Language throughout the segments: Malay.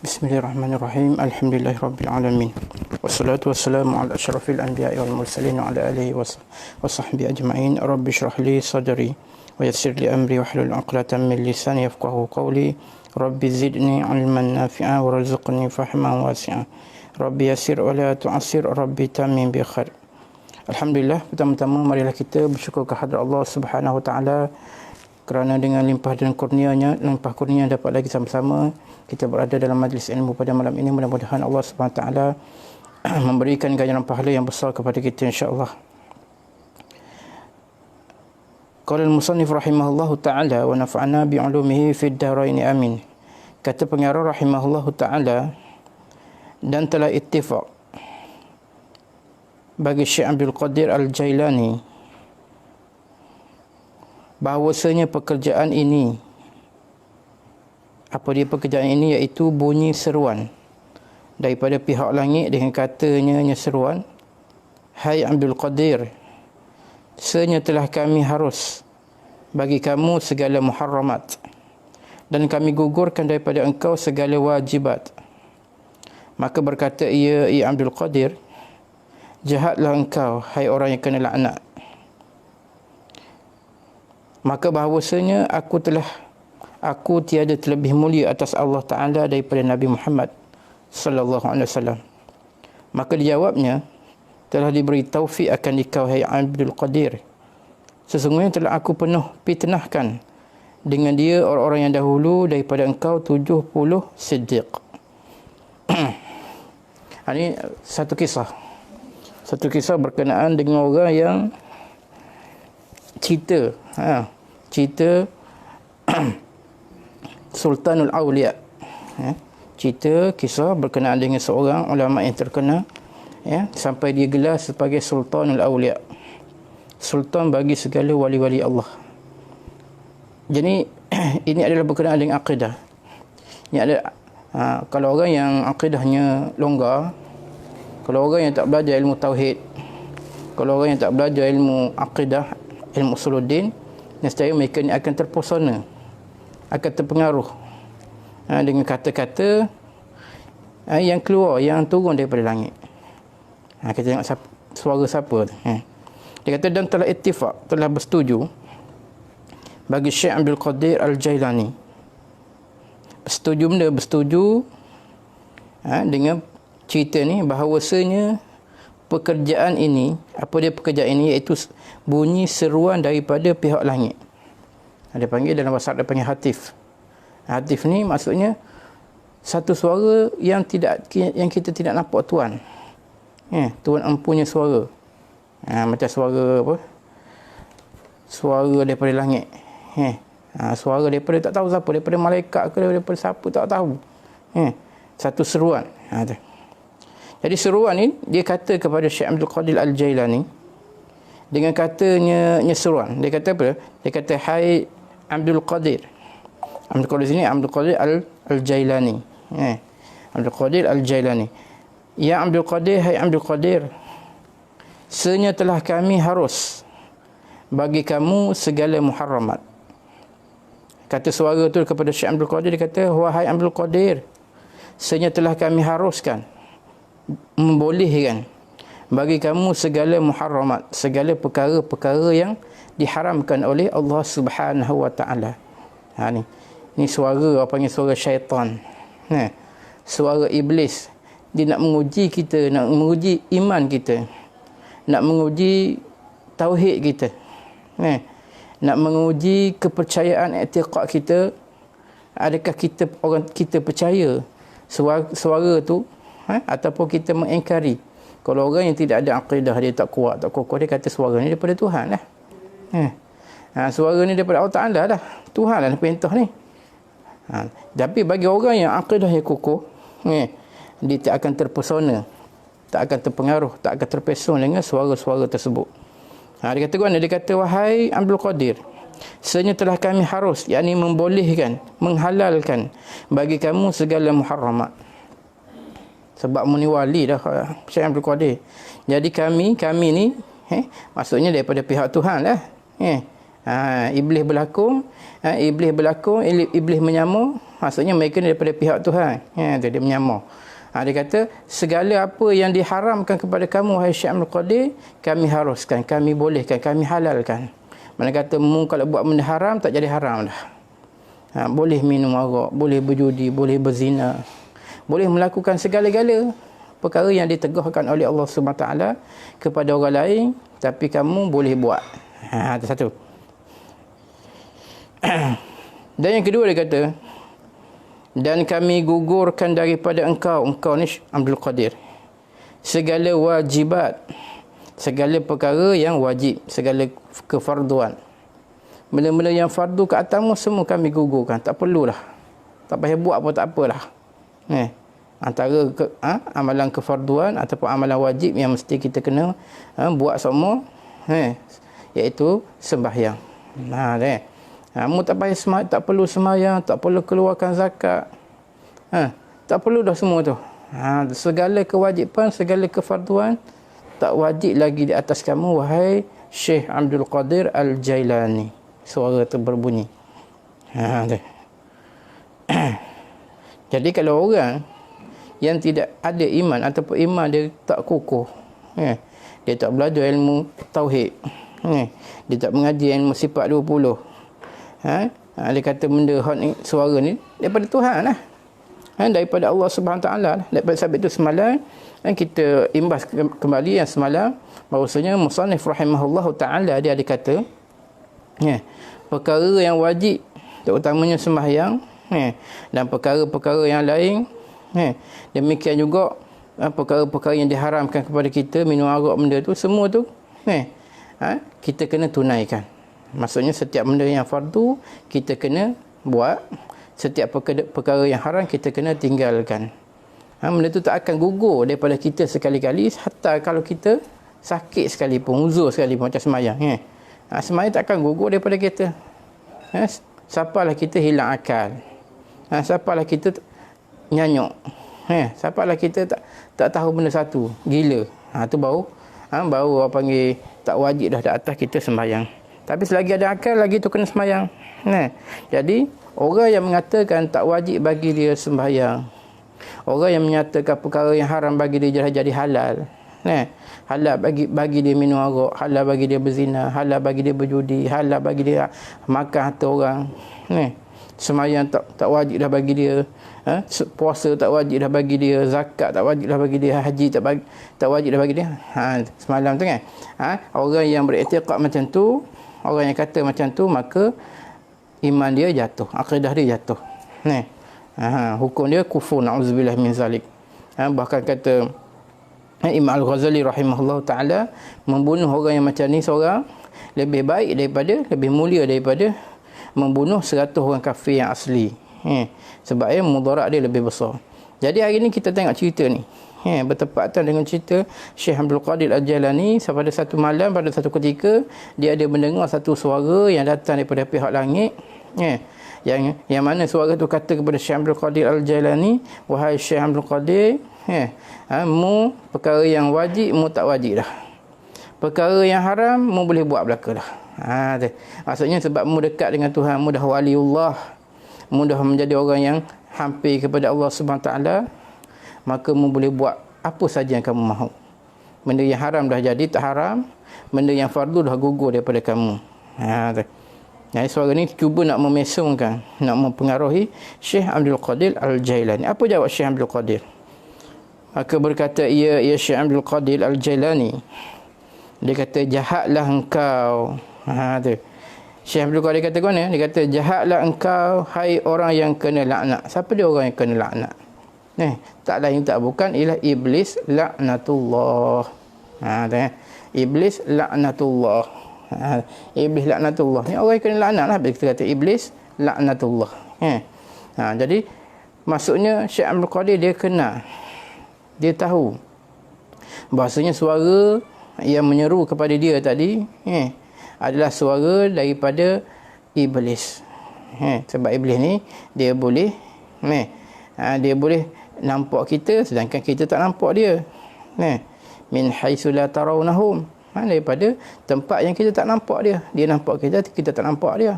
Bismillahirrahmanirrahim. Alhamdulillahirabbil alamin. Wassalatu wassalamu ala asyrafil anbiya'i wal mursalin wa ala alihi wa sahbihi ajma'in. Rabbi shrah li sadri wa yassir li amri wahlul 'uqdatam min lisani yafqahu qawli. Rabbi zidni 'ilman nafi'a warzuqni fahman wasi'a. Rabbi yassir wa la tu'assir, Rabbi tamim bi khair. Alhamdulillah, pertama-tama marilah kita bersyukur kehadrat Allah Subhanahu wa taala kerana dengan limpah dan kurnianya, limpah kurnia dapat lagi sama-sama kita berada dalam majlis ilmu pada malam ini. Mudah-mudahan Allah Subhanahu wa taala memberikan ganjaran pahala yang besar kepada kita, insya-Allah. Qala al-musannif rahimahullahu taala wa nafa'ana bi 'ulumihi fid dharain amin. Kata pengarah rahimahullahu taala, dan telah ittifaq bagi Syekh Abdul Qadir Al-Jailani bahawasanya pekerjaan ini, apa dia pekerjaan ini, iaitu bunyi seruan daripada pihak langit dengan katanya seruan, hai Abdul Qadir, sesungguhnya telah kami harus bagi kamu segala muharramat dan kami gugurkan daripada engkau segala wajibat. Maka berkata ia Abdul Qadir, jahatlah engkau, hai orang yang kena laknat. Maka bahawasanya aku tiada terlebih mulia atas Allah Ta'ala daripada Nabi Muhammad sallallahu alaihi wasallam. Maka dijawabnya, telah diberi taufik akan dikau, hai Abdul Qadir, sesungguhnya telah aku penuh fitnahkan dengan dia orang-orang yang dahulu daripada engkau 70 siddiq. Ini satu kisah berkenaan dengan orang yang cerita Sultanul Awliya, cerita kisah berkenaan dengan seorang ulama yang terkenal, sampai dia gelar sebagai Sultanul Awliya, sultan bagi segala wali-wali Allah. Jadi ini adalah berkenaan dengan akidah. Ini ada kalau orang yang akidahnya longgar, kalau orang yang tak belajar ilmu tauhid, kalau orang yang tak belajar ilmu akidah, ilmu usuluddin, nescaya mereka ni akan terpesona, akan terpengaruh dengan kata-kata yang keluar, yang turun daripada langit. Kita tengok suara siapa tu. Dia kata, dan telah ittifaq, telah bersetuju bagi Syekh Abdul Qadir Al-Jailani. Bersetuju dengan cerita ni, bahawasanya pekerjaan ini, apa dia pekerjaan ini, iaitu bunyi seruan daripada pihak langit. Dia panggil, dalam bahasa Arab dia panggil hatif. Hatif ni maksudnya satu suara yang kita tidak nampak tuan. Tuan empunya suara. Macam suara apa? Suara daripada langit. Suara daripada tak tahu siapa, daripada malaikat ke daripada siapa tak tahu. Satu seruan. Jadi seruan ni dia kata kepada Syekh Abdul Qadir Al-Jailani dengan katanya seruan. Dia kata apa? Dia kata, hai Abdul Qadir. Abdul Qadir sini Abdul Qadir Al-Jailani. Abdul Qadir Al-Jailani. Ya Abdul Qadir, hai Abdul Qadir, sesungguhnya telah kami harus bagi kamu segala muharramat. Kata suara tu kepada Syekh Abdul Qadir, dia kata, wahai Abdul Qadir, sesungguhnya telah kami haruskan, membolehkan bagi kamu segala muharramat, segala perkara-perkara yang diharamkan oleh Allah Subhanahu wa taala. Ni suara, apa panggil suara syaitan. Suara iblis. Dia nak menguji kita, nak menguji iman kita, nak menguji tauhid kita, nak menguji kepercayaan i'tiqad kita. Adakah kita percaya suara tu, ataupun kita mengingkari. Kalau orang yang tidak ada akidah, dia tak kuat, tak kokoh, dia kata suara ni daripada Tuhan lah. Suara ni daripada Allah Ta'ala lah. Tuhan lah perintah ni. Tapi bagi orang yang akidah yang kokoh, dia tak akan terpesona, tak akan terpengaruh, tak akan terpesona dengan suara-suara tersebut. Dia kata mana? Dia kata, wahai Abdul Qadir, sesungguhnya telah kami harus, yakni membolehkan, menghalalkan bagi kamu segala muharramat. Sebab muni wali dah Syekh Abdul Qadir. Jadi kami ni, maksudnya daripada pihak Tuhan lah. Iblis berlakon, iblis menyamar, maksudnya mereka ni daripada pihak Tuhan. Dia menyamar. Dia kata, segala apa yang diharamkan kepada kamu, wahai Syekh Abdul Qadir, kami haruskan, kami bolehkan, kami halalkan. Mana kata, kalau buat benda haram, tak jadi haram dah. Boleh minum arak, boleh berjudi, boleh berzina, boleh melakukan segala-gala perkara yang ditegahkan oleh Allah SWT kepada orang lain, tapi kamu boleh buat. Itu satu. Dan yang kedua dia kata, dan kami gugurkan daripada engkau ni Abdul Qadir, segala wajibat, segala perkara yang wajib, segala kefarduan, benda-benda yang fardu ke atasmu semua kami gugurkan. Tak perlulah, tak payah buat apa, tak apalah. Antara amalan kefarduan ataupun amalan wajib yang mesti kita kena buat semua, iaitu sembahyang. Kamu tak payah sembahyang, tak perlu sembahyang, tak perlu keluarkan zakat. Tak perlu dah semua tu. Segala kewajipan, segala kefarduan tak wajib lagi di atas kamu, wahai Syekh Abdul Qadir Al-Jailani. Suara tu berbunyi. Jadi kalau orang yang tidak ada iman ataupun iman dia tak kukuh, dia tak belajar ilmu tauhid, dia tak mengaji ilmu sifat 20, dia kata benda ni, suara ni daripada Tuhan lah, daripada Allah Subhanahu Taala. Daripada sebab itu semalam kita imbas kembali yang semalam, bahawasanya musannif rahimahullahu taala dia ada kata, perkara yang wajib terutamanya sembahyang, dan perkara-perkara yang lain, demikian juga perkara-perkara yang diharamkan kepada kita, minum arak, benda tu semua tu kita kena tunaikan. Maksudnya setiap benda yang fardu kita kena buat, setiap perkara yang haram kita kena tinggalkan. Benda tu tak akan gugur daripada kita sekali-kali, hatta kalau kita sakit sekalipun, uzur sekalipun, macam semayang. Semayang tak akan gugur daripada kita. Siapalah kita hilang akal, siapalah kita nyanyuk, siapalah kita tak tahu benda satu, gila, tu baru orang panggil tak wajib dah di atas kita sembahyang. Tapi selagi ada akal lagi tu kena sembahyang. Jadi orang yang mengatakan tak wajib bagi dia sembahyang, orang yang menyatakan perkara yang haram bagi dia jadi halal, halal bagi dia minum arak, halal bagi dia berzina, halal bagi dia berjudi, halal bagi dia makan harta orang, sembahyang tak wajib dah bagi dia, puasa tak wajib dah bagi dia, zakat tak wajib dah bagi dia, haji tak wajib dah bagi dia. Semalam tu kan, orang yang beriktikad macam tu, orang yang kata macam tu, maka iman dia jatuh, akidah dia jatuh. Hukum dia kufur, na'udzubillah min zalik. Bahkan kata Imam Al-Ghazali rahimahullah ta'ala, membunuh orang yang macam ni seorang lebih baik daripada, lebih mulia daripada membunuh 100 orang kafir yang asli. Sebab mudarat dia lebih besar. Jadi hari ni kita tengok cerita ni, bertepatan dengan cerita Syekh Abdul Qadir Al-Jailani. Pada satu malam, pada satu ketika, dia ada mendengar satu suara yang datang daripada pihak langit, yang mana suara tu kata kepada Syekh Abdul Qadir Al-Jailani, wahai Syekh Abdul Qadir, mu perkara yang wajib mu tak wajib dah, perkara yang haram mu boleh buat belaka dah. Maksudnya sebab mu dekat dengan Tuhan, mu dah waliullah, mu dah menjadi orang yang hampir kepada Allah Subhanahu Taala, maka mu boleh buat apa saja yang kamu mahu. Benda yang haram dah jadi tak haram, benda yang fardu dah gugur daripada kamu. Jadi suara ni cuba nak memesongkan, nak mempengaruhi Syekh Abdul Qadir Al-Jailani. Apa jawab Syekh Abdul Qadir? Maka berkata ia Syekh Abdul Qadir Al-Jailani, dia kata, jahatlah engkau. Tu Syekh Abdul Qadir kata mana? Dia kata, jahatlah engkau, hai orang yang kena laknat. Siapa dia orang yang kena laknat? Tak lain tak bukan ialah iblis laknatullah. Iblis laknatullah. Iblis laknatullah ni orang yang kena laknat lah. Kita kata iblis laknatullah. Jadi maksudnya Syekh Abdul Qadir dia kenal, dia tahu bahasanya suara yang menyeru kepada dia tadi adalah suara daripada iblis. Sebab iblis ni dia boleh nampak kita sedangkan kita tak nampak dia. Min haitsu la tarawnahum, daripada tempat yang kita tak nampak dia. Dia nampak kita, kita tak nampak dia.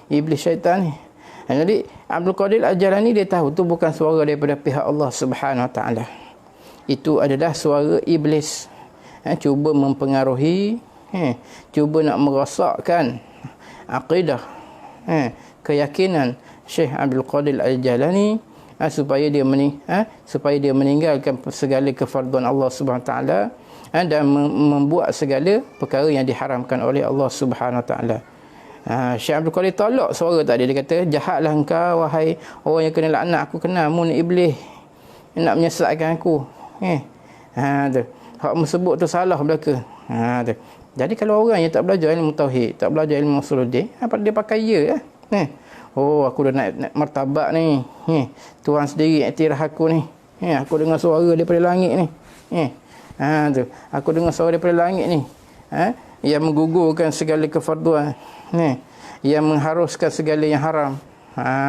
Iblis syaitan ni Jadi Abdul Qadir Al-Jailani dia tahu tu bukan suara daripada pihak Allah Subhanahu Wa Taala. Itu adalah suara iblis. Cuba mempengaruhi, cuba nak merosakkan akidah, keyakinan Syekh Abdul Qadir Al-Jailani, supaya dia meninggalkan segala kefarduan Allah Subhanahu Wa Taala, dan membuat segala perkara yang diharamkan oleh Allah Subhanahu Wa Taala. Syekh Abdul Qadir tolak suara tadi. Dia kata, jahatlah engkau wahai orang yang kena laknat. Aku kenal mu ni iblis, nak menyesatkan aku. Tu hak sebut tu salah belaka. Tu. Jadi kalau orang yang tak belajar ilmu tauhid, tak belajar ilmu usuluddin, apa dia pakai ya lah. Oh, aku dah naik martabat ni. Tuhan sendiri iktiraf aku ni. Aku dengar suara daripada langit ni. Tu. Aku dengar suara daripada langit ni. Yang menggugurkan segala kefarduan. Yang mengharuskan segala yang haram.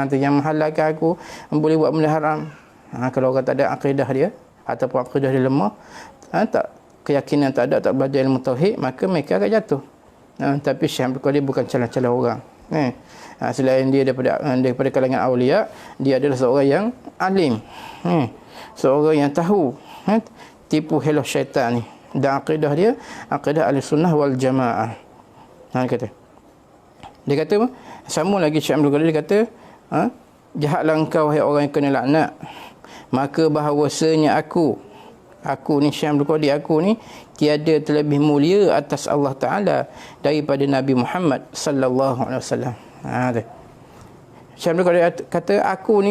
Tu yang menghalalkan aku boleh buat benda haram. Kalau orang tak ada akidah dia ataupun akidah dia lemah, tak keyakinan tak ada, tak belajar ilmu tauhid, maka mereka akan jatuh. Tapi Syekh Abdul Qadir bukan calon-calon orang. Selain dia daripada kalangan awliya, dia adalah seorang yang alim. Seorang yang tahu tipu hela syaitan ni. Dan akidah dia akidah Ahlussunnah wal Jamaah. Dia kata apa? Sama lagi Syekh Abdul Qadir, dia kata, jahatlah engkau wahai orang yang kena laknat, maka bahawasanya aku ni Syekh Abdul Qadir, aku ni tiada terlebih mulia atas Allah Ta'ala daripada Nabi Muhammad sallallahu alaihi wasallam. Syekh Abdul Qadir kata, aku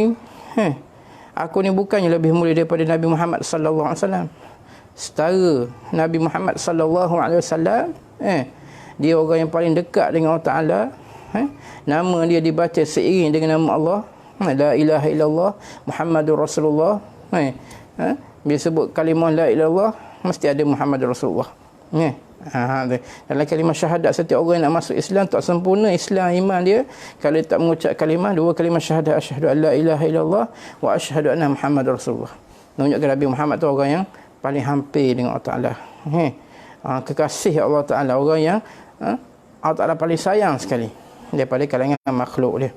ni bukannya lebih mulia daripada Nabi Muhammad sallallahu alaihi wasallam. Setara Nabi Muhammad sallallahu alaihi wasallam, dia orang yang paling dekat dengan Allah Ta'ala. Nama dia dibaca seiring dengan nama Allah, la ilaha illallah Muhammadur Rasulullah. Bila sebut kalimah la ilaha illallah, mesti ada Muhammadur Rasulullah. Dalam kalimah syahadat, setiap orang yang nak masuk Islam tak sempurna Islam iman dia kalau tak mengucap kalimah, dua kalimah syahadat, asyhadu an la ilaha illallah wa asyhadu anna Muhammadar Rasulullah. Menunjukkan Nabi Muhammad tu orang yang paling hampir dengan Allah Ta'ala. Kekasih Allah Ta'ala, orang yang Allah Ta'ala paling sayang sekali daripada kalangan makhluk dia.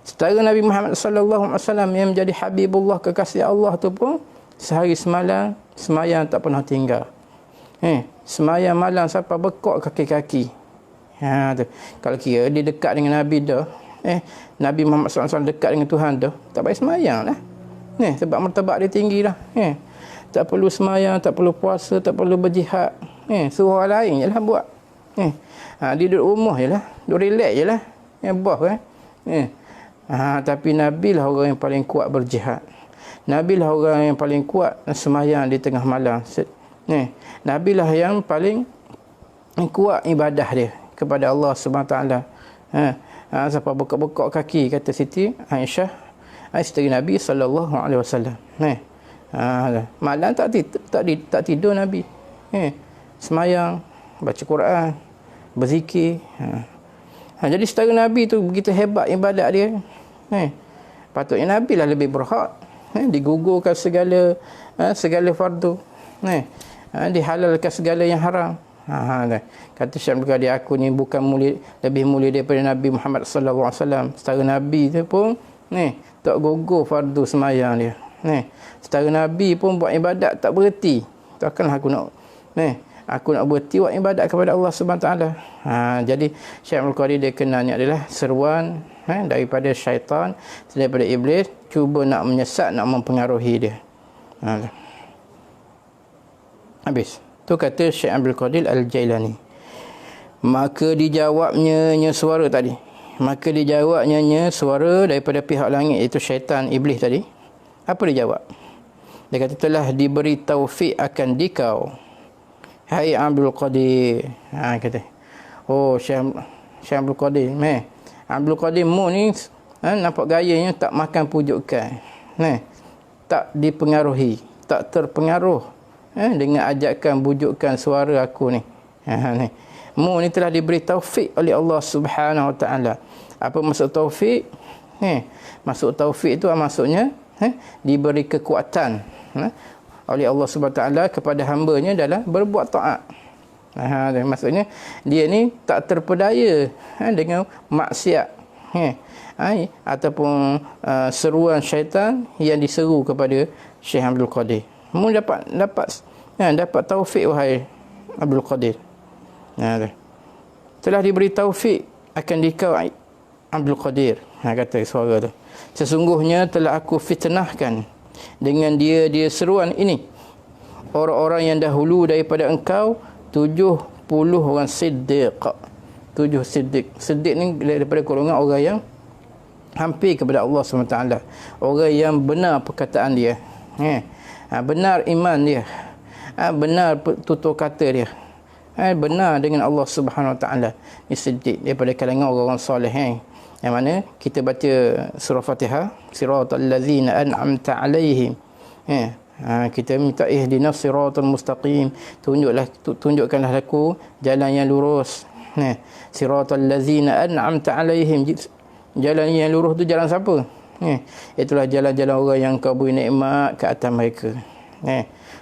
Setara Nabi Muhammad sallallahu alaihi wasallam yang menjadi habibullah, kekasih Allah tu pun sehari semalam semayang tak pernah tinggal. Semayang malam sampai bekok kaki-kaki. Tu. Kalau kira dia dekat dengan Nabi dah, Nabi Muhammad SAW dekat dengan Tuhan dah, tak payah semayang lah. Sebab martabat dia tinggi lah. Tak perlu semayang, tak perlu puasa, tak perlu berjihad. Suruh orang lain je lah buat. Dia duduk rumah je lah, duduk relax je lah. Bos kan. Tapi Nabi lah orang yang paling kuat berjihad. Nabi lah orang yang paling kuat semayang di tengah malam. Nabi lah yang paling kuat ibadah dia kepada Allah Subhanahu Taala. Sampai bekok-bekok kaki, kata Siti Aisyah, isteri Nabi sallallahu alaihi wasallam. Malam tak tidur Nabi. Semayang, baca Quran, berzikir. Jadi setara Nabi tu begitu hebat ibadat dia. Patutnya Nabi lah lebih berhak digugurkan segala fardu. Dihalalkan segala yang haram. Kata Syekh Abdul Qadir, aku ni bukan lebih mulia daripada Nabi Muhammad sallallahu alaihi wasallam. Setara Nabi tu pun tak gugur fardu semayang dia. Setara Nabi pun buat ibadat tak berhenti. Takkanlah aku nak berhenti buat ibadat kepada Allah Subhanahu Taala. Jadi Syekh Abdul Qadir dia kenalnya adalah seruan daripada syaitan, daripada iblis, cuba nak menyesat, nak mempengaruhi dia. Habis. Tu kata Syekh Abdul Qadir Al-Jailani. Maka dijawabnya suara tadi. Maka dijawabnya suara daripada pihak langit, iaitu syaitan, iblis tadi. Apa dia jawab? Dia kata, telah diberi taufik akan dikau, hai Abdul Qadir. Kata, oh Syekh Abdul Qadir, Abdul Qadir mu ni nampak gayanya tak makan pujukan, tak dipengaruhi, tak terpengaruh dengan ajakan bujukan suara aku ni. Mu ni telah diberi taufik oleh Allah Subhanahu Wa Taala. Apa maksud taufik? Maksud taufik itu maksudnya diberi kekuatan oleh Allah Subhanahu Wa Taala kepada hamba-Nya dalam berbuat taat. Maksudnya dia ni tak terpedaya dengan maksiat. ataupun seruan syaitan yang diseru kepada Syekh Abdul Qadir. Mu dapat taufik wahai Abdul Qadir. Telah diberi taufik akan dikau Abdul Qadir. Kata suara tu. Sesungguhnya telah aku fitnahkan dengan dia seruan ini orang-orang yang dahulu daripada engkau 70 orang siddiq. 7 siddiq. Siddiq ni daripada golongan orang yang hampir kepada Allah SWT. Orang yang benar perkataan dia. Benar iman dia. Benar tutur kata dia. Benar dengan Allah Subhanahu Wa Taala. Ni siddiq daripada kalangan orang-orang soleh. Yang mana kita baca surah Fatihah, siratal ladzina an'amta alaihim. Kita minta ihdinas siratal mustaqim, tunjukkanlah aku jalan yang lurus. Siratal ladzina an'amta alaihim, jalan yang lurus tu jalan siapa? Itulah jalan-jalan orang yang kau beri nikmat ke atas mereka.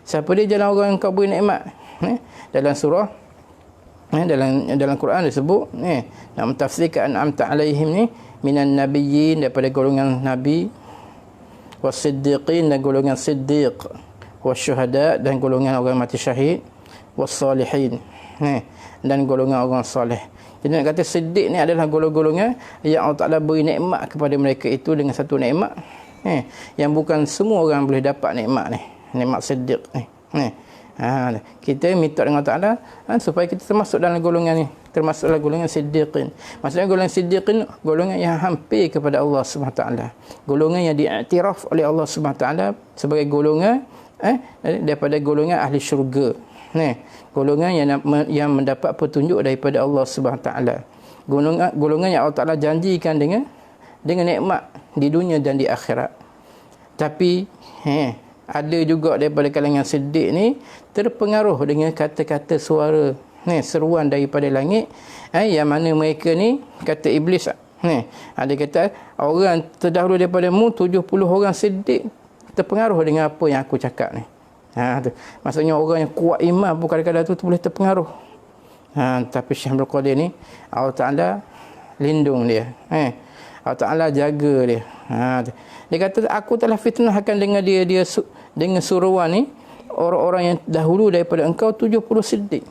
Siapa dia jalan orang yang kau beri nikmat? Dalam surah dalam Quran disebut nak mentafsirkan an'amta alaihim ni minan nabiyyin, daripada golongan nabi, was-siddiqin, dan golongan siddiq, wasyuhada, dan golongan orang mati syahid, was-salihin, dan golongan orang soleh. Jadi nak kata siddiq ni adalah golongan yang Allah Ta'ala beri nikmat kepada mereka itu dengan satu nikmat yang bukan semua orang boleh dapat nikmat ni, nikmat siddiq ni. Kita minta dengan Allah Ta'ala supaya kita termasuk dalam golongan ni, termasuk dalam golongan siddiqin. Maksudnya golongan siddiqin, golongan yang hampir kepada Allah SWT, golongan yang diiktiraf oleh Allah SWT sebagai golongan daripada golongan ahli syurga, golongan yang mendapat petunjuk daripada Allah SWT, golongan yang Allah Ta'ala janjikan dengan nikmat di dunia dan di akhirat. Tapi ada juga daripada kalangan siddiq ni terpengaruh dengan kata-kata suara seruan daripada langit, yang mana mereka ni, kata iblis, ada kata orang terdahulu daripada mu 70 orang siddiq terpengaruh dengan apa yang aku cakap ni. Maksudnya orang yang kuat iman pun kadang-kadang tu boleh terpengaruh. Tapi Syekh Abdul Qadir ni Allah Ta'ala lindung dia, Allah Ta'ala jaga dia. Dia kata aku telah fitnahkan dengan dia dengan suruhan ni orang-orang yang dahulu daripada engkau 70 siddiq.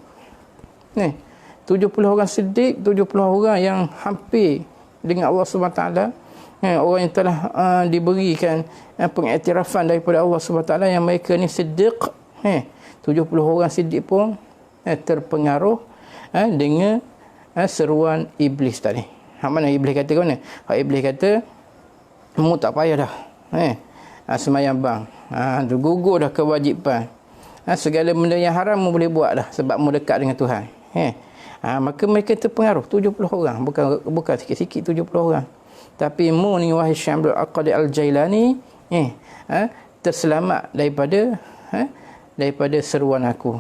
70 orang siddiq, 70 orang yang hampir dengan Allah SWT, orang yang telah diberikan pengiktirafan daripada Allah SWT yang mereka ni siddiq. 70 orang siddiq pun terpengaruh dengan seruan iblis tadi. Mana iblis kata ke mana? Iblis kata mu tak payah dah semayang bang, gugur dah kewajipan, segala benda yang haram mu boleh buat dah sebab mu dekat dengan Tuhan. Maka mereka terpengaruh 70 orang, bukan sikit-sikit 70 orang. Tapi mu ni wahai Syekh Abdul Qadir Al-Jailani terselamat daripada seruan aku.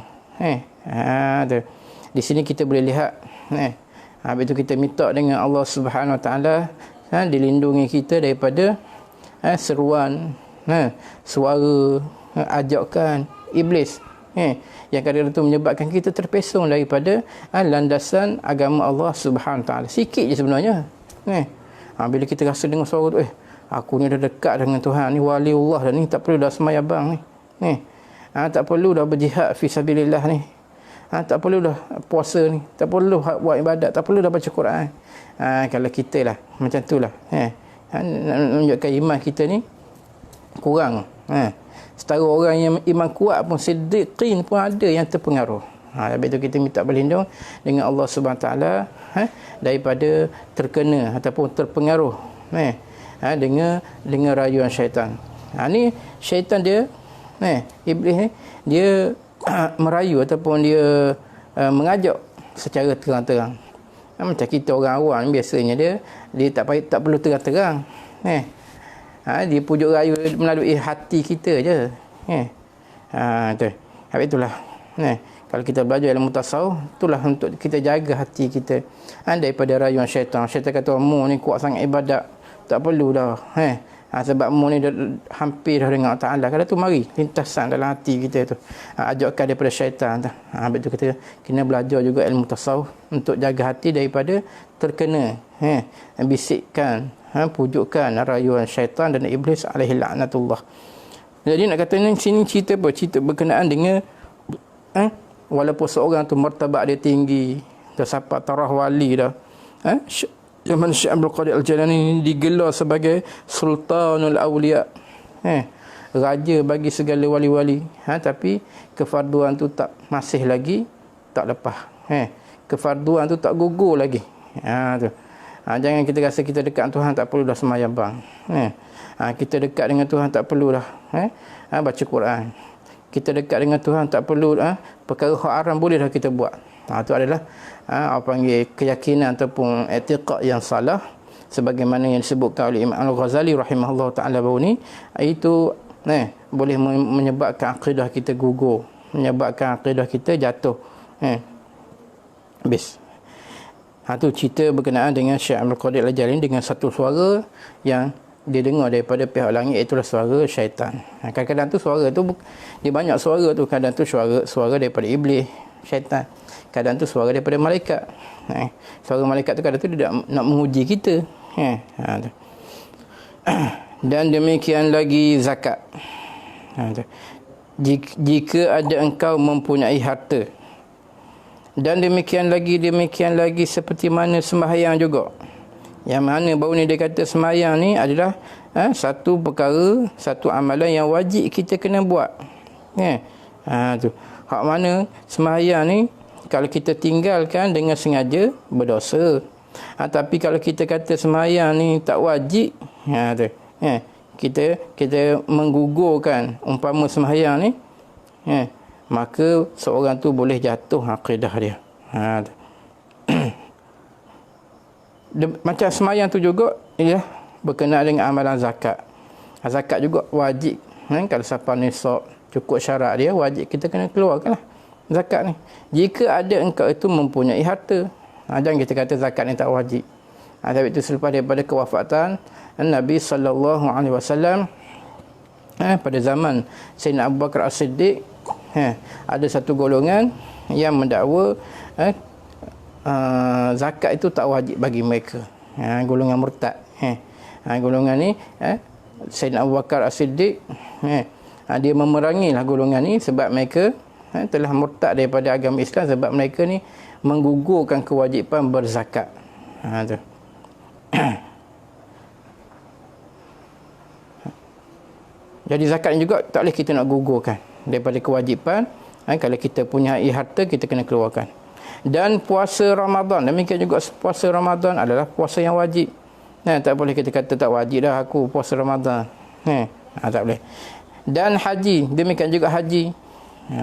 Di sini kita boleh lihat, habis itu kita minta dengan Allah Subhanahu Wa Taala dilindungi kita daripada seruan, suara, ajakan iblis yang kadang-kadang itu menyebabkan kita terpesong daripada landasan agama Allah Subhanahu Taala. Sikit je sebenarnya. Bila kita rasa dengar suara tu, aku ni dah dekat dengan Tuhan, ni wali Allah dah ni, tak perlu dah semayang bang ni. Tak perlu dah berjihad fi sabilillah ni. Tak perlu dah puasa ni, tak perlu buat ibadat, tak perlu dah baca Quran. Kalau kita lah macam tu lah, menunjukkan iman kita ni kurang. Setara orang yang iman kuat pun, siddiqin pun ada yang terpengaruh. Habis tu kita minta berlindung dengan Allah Subhanahu Taala daripada terkena ataupun terpengaruh dengan rayuan syaitan. Ni syaitan dia, iblis ni, dia merayu ataupun dia mengajak secara terang-terang. Macam kita orang awam biasanya dia tak perlu terang-terang. Dia pujuk rayu melalui hati kita je. Tu. Habis itulah. Kalau kita belajar ilmu tasawuf, itulah untuk kita jaga hati kita daripada rayuan syaitan. Syaitan kata, mu ni kuat sangat ibadat, tak perlu dah Sebab mu ni hampir dah dengan Allah Ta'ala. Kalau tu mari lintasan dalam hati kita tu. Ajakkan daripada syaitan tu. Habis tu kita kena belajar juga ilmu tasawuf untuk jaga hati daripada terkena bisikan, pujukan, rayuan syaitan dan iblis alaihi la'natullah. Jadi nak kata ni sini cerita apa? Cerita berkenaan dengan walaupun seorang tu martabat dia tinggi, dah sampai tarah wali dah. Zaman Syekh Abdul Qadir Al-Jilani digelar sebagai Sultanul Awliya, raja bagi segala wali-wali, tapi kefarduan tu masih lagi tak lepas, kefarduan tu tak gugur lagi. Tu. Jangan kita rasa kita dekat Tuhan tak perlu dah sembahyang bang. Kita dekat dengan Tuhan tak perlu dah baca Quran. Kita dekat dengan Tuhan tak perlu perkara haram boleh dah kita buat. Itu adalah apa panggil keyakinan ataupun i'tiqad yang salah, sebagaimana yang disebutkan oleh Imam Al-Ghazali rahimahullah taala baru ni, itu boleh menyebabkan akidah kita gugur, menyebabkan akidah kita jatuh. Habis. Tu cerita berkenaan dengan Syekh Abdul Qadir Al-Jilani dengan satu suara yang dia dengar daripada pihak langit, itulah suara syaitan. Kadang-kadang tu suara tu dia banyak suara tu, kadang tu suara daripada iblis, syaitan. Kadang tu suara daripada malaikat. Suara malaikat tu kadang tu dia nak menguji kita. Dan demikian lagi zakat. Jika ada engkau mempunyai harta. Dan demikian lagi seperti mana sembahyang juga. Yang mana baru ni dia kata sembahyang ni adalah satu perkara, satu amalan yang wajib kita kena buat. Tu. Hak mana sembahyang ni kalau kita tinggalkan dengan sengaja berdosa. Tapi kalau kita kata sembahyang ni tak wajib, tu. Kita menggugurkan umpama sembahyang ni, maka seorang tu boleh jatuh akidah dia. Macam sembahyang tu juga berkenaan dengan amalan zakat. Zakat juga wajib. Kalau siapa nisab cukup syarat dia, wajib kita kena keluarkan lah zakat ni. Jika ada engkau itu mempunyai harta. Jangan kita kata zakat ni tak wajib. Tapi itu selepas daripada kewafatan Nabi SAW, pada zaman Sayyidina Abu Bakar As-Siddiq, ada satu golongan yang mendakwa zakat itu tak wajib bagi mereka. Golongan murtad. Golongan ni Sayyidina Abu Bakar As-Siddiq dia memerangilah golongan ni sebab mereka telah murtad daripada agama Islam, sebab mereka ni menggugurkan kewajipan berzakat. Tu. Jadi zakat ni juga tak boleh kita nak gugurkan daripada kewajipan. Kalau kita punya harta, kita kena keluarkan. Dan puasa Ramadan, demikian juga puasa Ramadan adalah puasa yang wajib. Tak boleh kita kata tak wajib dah aku puasa Ramadan. Tak boleh. Dan haji, demikian juga haji.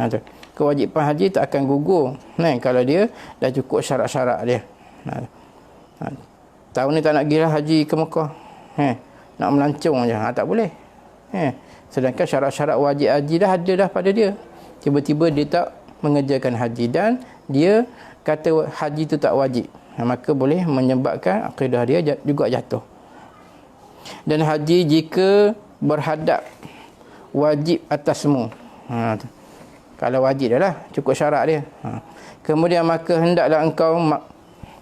Tu. Kewajipan haji tak akan gugur kalau dia dah cukup syarat-syarat dia. Tahun ni tak nak pergi haji ke Mekah, nak melancong je, tak boleh. Sedangkan syarat-syarat wajib haji dah ada dah pada dia. Tiba-tiba dia tak mengerjakan haji dan dia kata haji tu tak wajib, maka boleh menyebabkan akidah dia juga jatuh. Dan haji jika berhadap wajib atasmu, kalau wajib dah lah, cukup syarat dia. Kemudian maka hendaklah engkau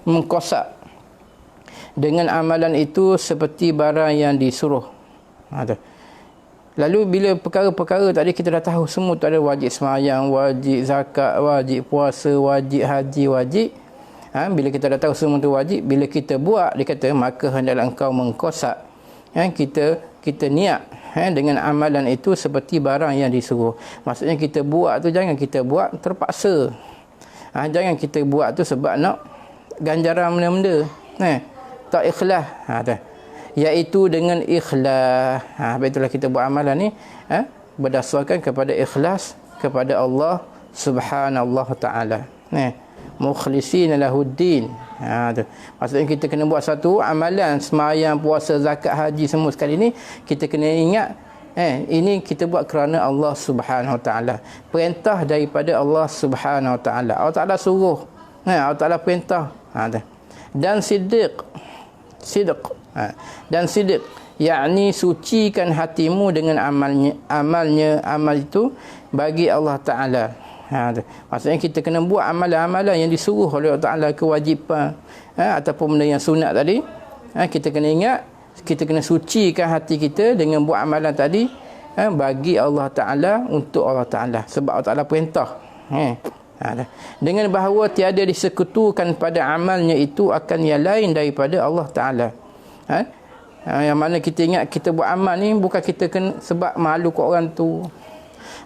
mengkosak dengan amalan itu seperti barang yang disuruh. Lalu bila perkara-perkara tadi kita dah tahu semua tu ada wajib sembahyang, wajib zakat, wajib puasa, wajib haji, wajib. Bila kita dah tahu semua tu wajib, bila kita buat, dia kata maka hendaklah engkau mengkosak. Kita niat dengan amalan itu seperti barang yang disuruh. Maksudnya kita buat tu jangan kita buat terpaksa. Jangan kita buat tu sebab nak ganjaran benda-benda. Tak ikhlas. Iaitu dengan ikhlas. Itulah kita buat amalan ni berdasarkan kepada ikhlas kepada Allah Subhanahu Ta'ala. Mukhlisina lahuddin. Maksudnya kita kena buat satu amalan sembahyang, puasa, zakat, haji semua sekali ni kita kena ingat ini kita buat kerana Allah Subhanahu Ta'ala. Perintah daripada Allah Subhanahu Ta'ala. Allah Ta'ala suruh. Allah Ta'ala perintah. Dan sidq. Dan sidq, yakni sucikan hatimu dengan amal itu bagi Allah Ta'ala. Maksudnya kita kena buat amalan-amalan yang disuruh oleh Allah Ta'ala, kewajipan ataupun benda yang sunat tadi. Kita kena ingat, kita kena sucikan hati kita dengan buat amalan tadi bagi Allah Ta'ala, untuk Allah Ta'ala, sebab Allah Ta'ala perintah. Dengan bahawa tiada disekutukan pada amalnya itu akan yang lain daripada Allah Ta'ala. Yang mana kita ingat kita buat amal ni bukan kita kena sebab malu kat orang tu.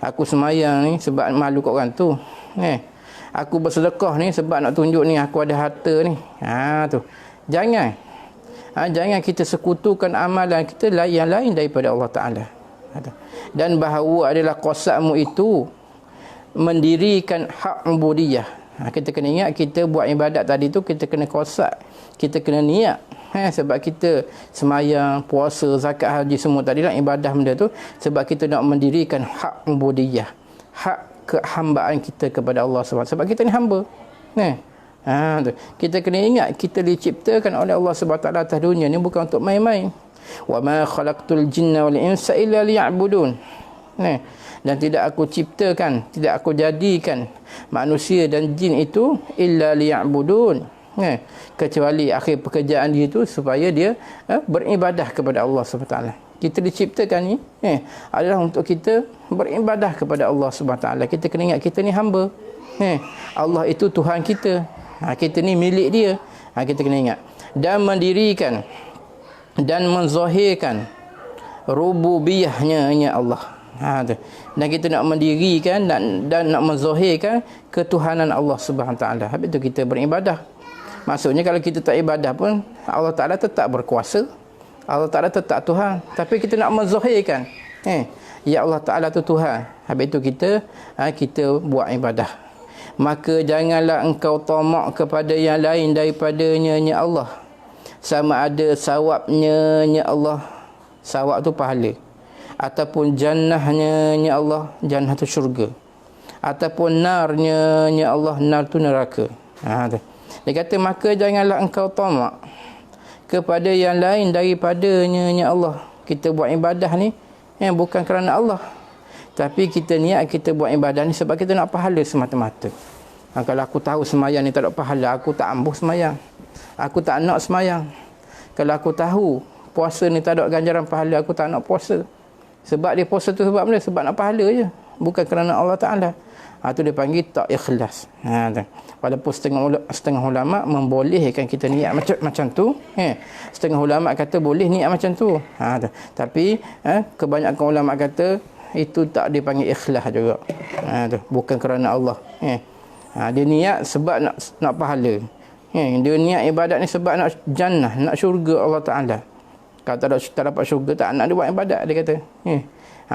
Aku semayang ni sebab malu kat orang tu. Aku bersedekah ni sebab nak tunjuk ni aku ada harta ni. Tu. Jangan. Jangan kita sekutukan amalan kita yang lain daripada Allah Ta'ala. Dan bahawa adalah qasadmu itu mendirikan hak ubudiyah. Kita kena ingat, kita buat ibadat tadi tu kita kena qasad, kita kena niat. Sebab kita semayang, puasa, zakat, haji, semua tadi lah ibadah benda tu sebab kita nak mendirikan hak ubudiyah, hak kehambaan kita kepada Allah SWT. Sebab kita ni hamba. Kita kena ingat kita diciptakan oleh Allah SWT atas dunia ni bukan untuk main-main. Wa ma khalaqtul jinna wal insa illa liya'budun. Dan tidak aku ciptakan, tidak aku jadikan manusia dan jin itu illa liya'budun, kecuali akhir pekerjaan dia itu supaya dia beribadah kepada Allah SWT. Kita diciptakan ni adalah untuk kita beribadah kepada Allah SWT. Kita kena ingat kita ni hamba. Allah itu Tuhan kita. Kita ni milik dia. Kita kena ingat. Dan mendirikan dan menzahirkan rububiyahnya Allah. Dan kita nak mendirikan dan nak menzahirkan ketuhanan Allah Subhanahu Taala. Habis itu kita beribadah. Maksudnya kalau kita tak ibadah pun Allah Taala tetap berkuasa. Allah Taala tetap Tuhan. Tapi kita nak menzahirkan ya Allah Taala tu Tuhan. Habis itu kita buat ibadah. Maka janganlah engkau tamak kepada yang lain daripadanya ya Allah. Sama ada sawabnya ya Allah. Sawab tu pahala. Ataupun jannahnya ya Allah, jannah tu syurga. Ataupun narnya ya Allah, nar tu neraka. Dia kata maka janganlah engkau tamak kepada yang lain daripadanya ya Allah. Kita buat ibadah ni bukan kerana Allah, tapi kita niat kita buat ibadah ni sebab kita nak pahala semata-mata. Kalau aku tahu semayang ni tak ada pahala, aku tak ambuh semayang. Aku tak nak semayang. Kalau aku tahu puasa ni tak ada ganjaran pahala, aku tak nak puasa. Sebab dia puasa tu sebab mana? Sebab nak pahala je, bukan kerana Allah Ta'ala. Itu dia panggil tak ikhlas. Walaupun setengah ulama membolehkan kita niat macam tu. Setengah ulama kata boleh niat macam tu. Tapi kebanyakan ulama kata itu tak dipanggil ikhlas juga. Bukan kerana Allah. Dia niat sebab nak pahala. Dia niat ibadat ni sebab nak jannah, nak syurga Allah Ta'ala. Kalau tak dapat syurga, tak nak dia buat ibadat, dia kata.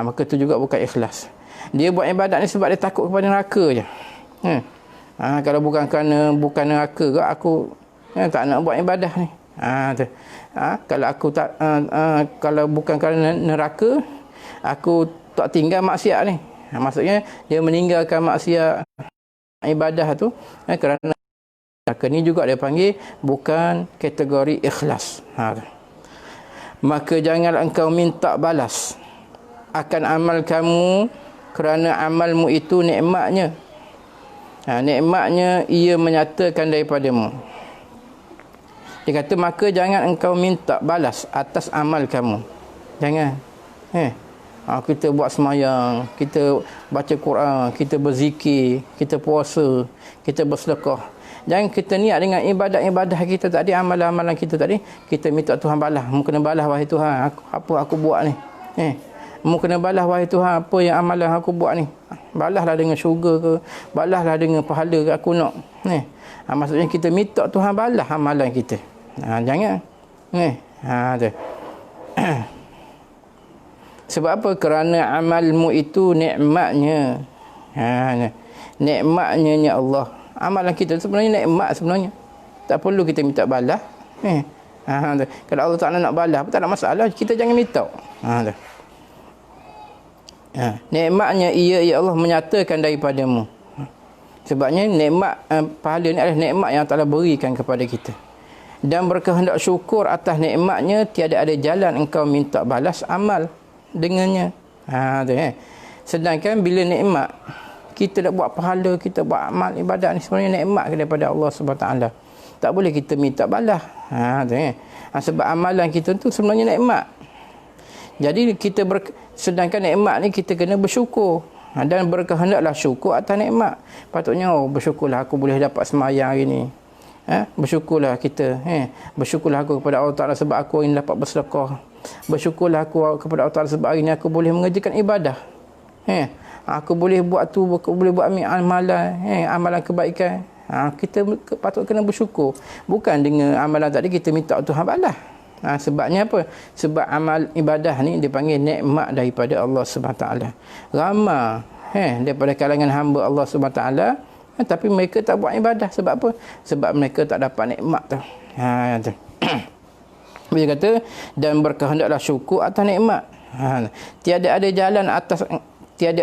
Maka tu juga bukan ikhlas. Dia buat ibadat ni sebab dia takut kepada neraka je. Kalau bukan neraka ke, aku tak nak buat ibadah ni. Kalau aku tak kalau bukan kerana neraka, aku tak tinggal maksiat ni. Maksudnya dia meninggalkan maksiat ibadah tu kerana neraka ni juga dia panggil bukan kategori ikhlas. Maka janganlah engkau minta balas akan amal kamu kerana amalmu itu nikmatnya. Nikmatnya ia menyatakan daripadamu. Dia kata maka jangan engkau minta balas atas amal kamu. Jangan. Kita buat semayang, kita baca Quran, kita berzikir, kita puasa, kita bersedekah. Jangan kita niat dengan ibadat-ibadat kita tadi, amalan-amalan kita tadi, kita minta Tuhan balas. Mu kena balas wahai Tuhan, apa aku buat ni. Mu kena balas wahai Tuhan, apa yang amalan aku buat ni. Balaslah dengan syurga ke, balaslah dengan pahala ke aku nak. Maksudnya kita minta Tuhan balas amalan kita. Jangan. Tu. Sebab apa? Kerana amalmu itu nikmatnya. Nikmatnya ya Allah. Amalan kita sebenarnya nikmat sebenarnya. Tak perlu kita minta balas. Kalau Allah Ta'ala nak balas, tak ada masalah. Kita jangan minta. Nikmatnya ia ya Allah menyatakan daripadamu. Sebabnya nikmat pahala ni adalah nikmat yang Allah berikan kepada kita. dan berkehendak syukur atas nikmatnya, tiada ada jalan engkau minta balas amal dengannya. Tu Sedangkan bila nikmat, kita nak buat pahala, kita buat amal ibadat ni sebenarnya nikmat daripada Allah Subhanahu taala. Tak boleh kita minta balas. Sebab amalan kita tu sebenarnya nikmat. Jadi sedangkan nikmat ni kita kena bersyukur. Dan berkehendaklah syukur atas nikmat. Patutnya bersyukurlah aku boleh dapat sembahyang hari ni. Bersyukurlah kita. Bersyukurlah aku kepada Allah Ta'ala sebab aku ingin dapat bersedekah. Bersyukurlah aku kepada Allah Ta'ala sebab hari ni aku boleh mengerjakan ibadah. Aku boleh buat tu, aku boleh buat amalan, amalan kebaikan. Kita patut kena bersyukur. Bukan dengan amalan tadi kita minta Tuhan balas. Sebabnya apa? Sebab amal ibadah ni dipanggil nikmat daripada Allah Subhanahu taala. Ramai daripada kalangan hamba Allah Subhanahu taala, tapi mereka tak buat ibadah. Sebab apa? Sebab mereka tak dapat nikmat tu. Dia kata dan berkehendaklah syukur atas nikmat. Tiada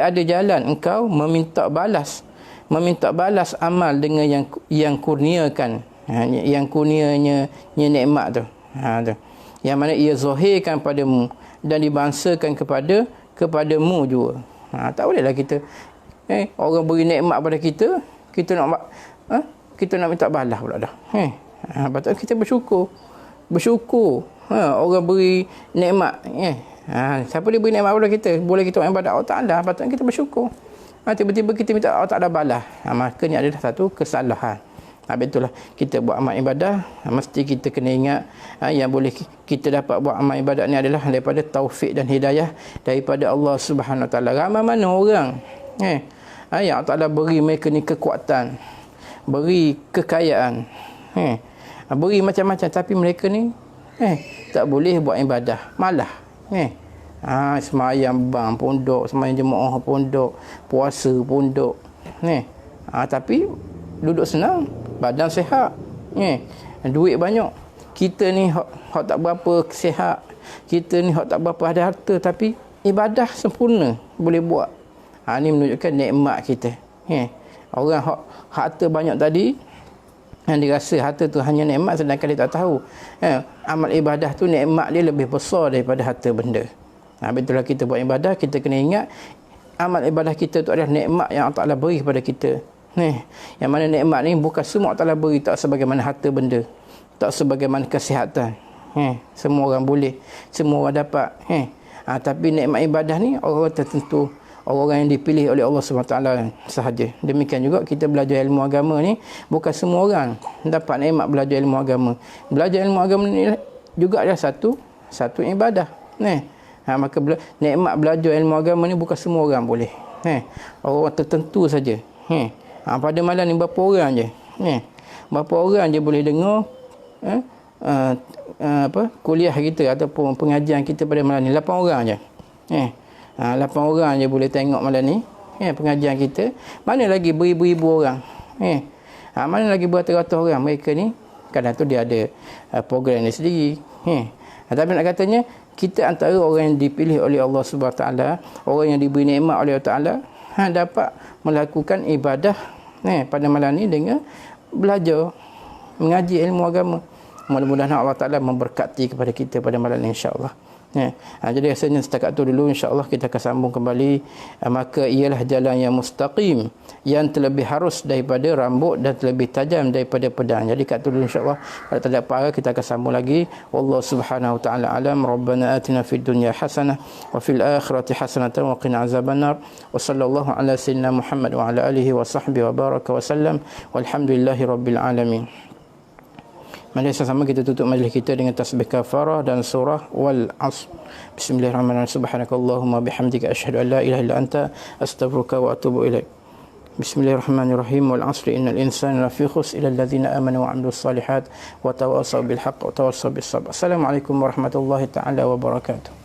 ada jalan engkau meminta balas amal dengan yang kurniakan, yang kurnianya nikmat tu. Yang mana ia zahirkan padamu dan dibangsakan kepadamu juga. Tak bolehlah kita orang beri nikmat pada kita, kita nak minta balas pula dah. Patut kita bersyukur. Orang beri nikmat, siapa dia beri nikmat pada kita, boleh kita ibadat Allah Taala, patut kita bersyukur. Tiba-tiba kita minta Allah Taala balas, maka ni adalah satu kesalahan. Itulah kita buat amal ibadah, mesti kita kena ingat yang boleh kita dapat buat amal ibadah ni adalah daripada taufik dan hidayah daripada Allah Subhanahu Wa Taala. Ramai mana orang yang Allah Taala beri mereka ni kekuatan, beri kekayaan, beri macam-macam, tapi mereka ni tak boleh buat ibadah, malah semayang bang pondok, semayang jemaah pondok, puasa pondok, tapi duduk senang, badan sihat, duit banyak. Kita ni hak tak berapa sihat, kita ni hak tak berapa ada harta, tapi ibadah sempurna boleh buat. Ini menunjukkan nikmat kita. Orang hak harta banyak tadi, yang dirasa harta tu hanya nikmat, sedangkan dia tak tahu amal ibadah tu nikmat dia lebih besar daripada harta benda. Betullah kita buat ibadah, kita kena ingat amal ibadah kita tu adalah nikmat yang Allah Ta'ala beri kepada kita. Yang mana nikmat ni bukan semua Allah Ta'ala beri, tak sebagaimana harta benda, tak sebagaimana kesihatan. Semua orang boleh, semua orang dapat. Tapi nikmat ibadah ni orang tertentu, orang yang dipilih oleh Allah SWT sahaja. Demikian juga kita belajar ilmu agama ni, bukan semua orang dapat nikmat belajar ilmu agama. Belajar ilmu agama ni juga adalah satu ibadah. Maka nikmat belajar ilmu agama ni bukan semua orang boleh. Orang tertentu saja. Pada malam ni berapa orang je? Berapa orang je boleh dengar kuliah kita ataupun pengajian kita pada malam ni? 8 orang je. 8 orang je boleh tengok malam ni pengajian kita. Mana lagi beribu-ribu orang? Mana lagi beratus-ratus orang? Mereka ni kadang tu dia ada program ni sendiri. Tapi nak katanya kita antara orang yang dipilih oleh Allah Subhanahu taala, orang yang diberi nikmat oleh Allah Taala, dapat melakukan ibadah pada malam ni dengan belajar mengaji ilmu agama. Mudah-mudahan Allah Taala memberkati kepada kita pada malam ni, insya-Allah. Jadi rasanya setakat tu dulu, insya-Allah kita akan sambung kembali. Maka ialah jalan yang mustaqim, yang terlebih harus daripada rambut dan terlebih tajam daripada pedang. Jadi kat tu dulu, insya-Allah. Kalau tak ada apa, kita akan sambung lagi. Wallahu subhanahu wa ta'ala alam. Rabbana atina fid dunya hasanah wa fil akhirati hasanah wa qina azabannar. Wa sallallahu ala sayyidina Muhammad wa ala alihi wa sahbihi wa baraka wa sallam. Walhamdulillahi rabbil alamin. Mari sama-sama kita tutup majlis kita dengan tasbih kafarah dan surah Wal Asr. Bismillahirrahmanirrahim. Subhanakallahumma bihamdika asyhadu an la ilaha illa anta astaghfiruka wa atubu ilaik. Bismillahirrahmanirrahim. Wal 'asri innal insana lafi khusr illa alladhina amanu wa 'amilus solihat wa tawassaw bil haqq wa tawassaw bis sabr. Assalamualaikum warahmatullahi taala wabarakatuh.